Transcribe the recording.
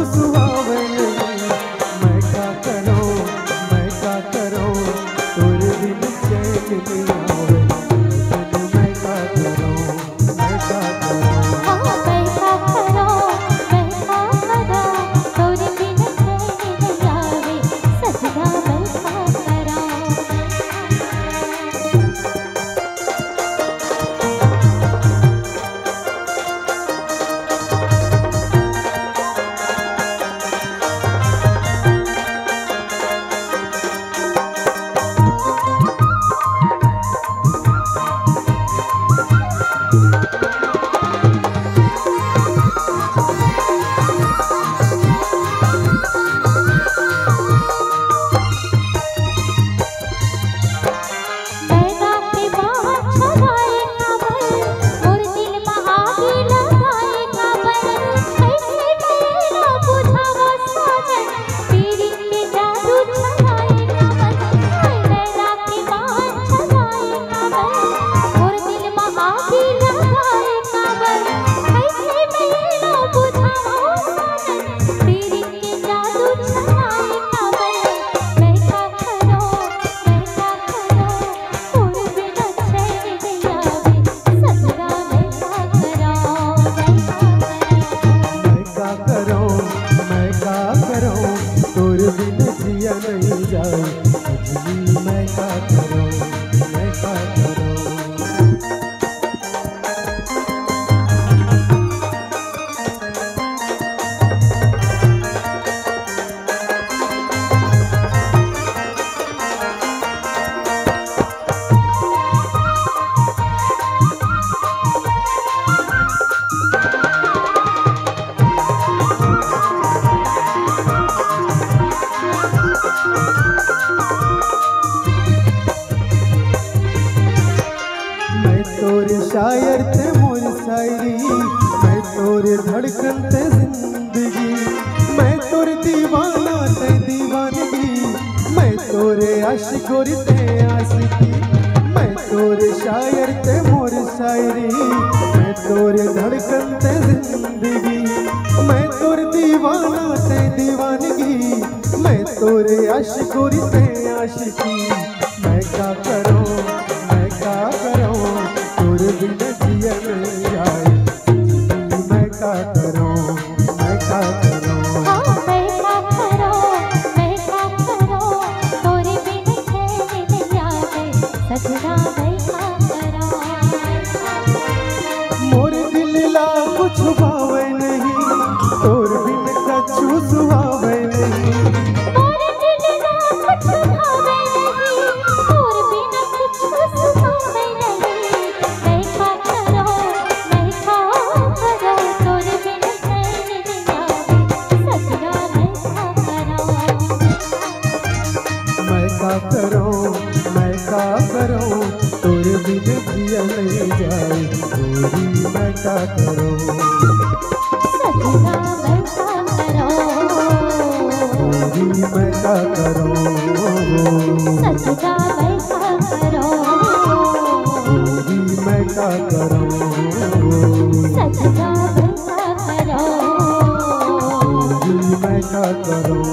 सुहावे नहीं। मैं क्या करूं, मैं क्या करूं, तोरे बिन चैन नहीं आवे। मैं क्या करूं, मैं क्या करूं। नहीं जाए सजनी, मैं क्या करूं, मैं क्या करूं। तोरे शायर थे मोर शायरी, मैं तोरे धड़कन थे जिंदगी। मैं तोरे दीवाना थे दीवानगी, मैं तोरे आशिकोरी थे आशिकी। मैं तोरे शायर थे मोर शायरी, मैं तोरे धड़कन थे जिंदगी। मैं तोरे दीवाना थे दीवानगी, मैं तोरे आशिकोरी थे आशिकी। मैं क्या करूं, मैं क्या करूं, तोरे बिन जिया नहीं जाए। मैं क्या करूं, मैं क्या करूं। मैं क्या करूं, मैं क्या करूं, तोरे बिन चैन नहीं आवे। सजना मैं क्या करूं। मोर दिल ला कुछ भावे नहीं, तोर बिन कछु सुहावे नहीं। मोर दिल ला कुछ भावे नहीं, तोर बिन कुछ सुहावे नहीं। मैं क्या करूं, मैं क्या करूं, तोरे बिन चैन नहीं आवे। सजना मैं क्या करूं। मैं क्या करूं, मैं क्या करूं, तोरे बिन जिया नहीं जाए। गोरी मैं क्या करूं, सजना मैं क्या करूं। गोरी मैं क्या करूं, सजना मैं क्या करूं। गोरी मैं क्या करूं, सजना मैं क्या करूं। गोरी मैं क्या करूं।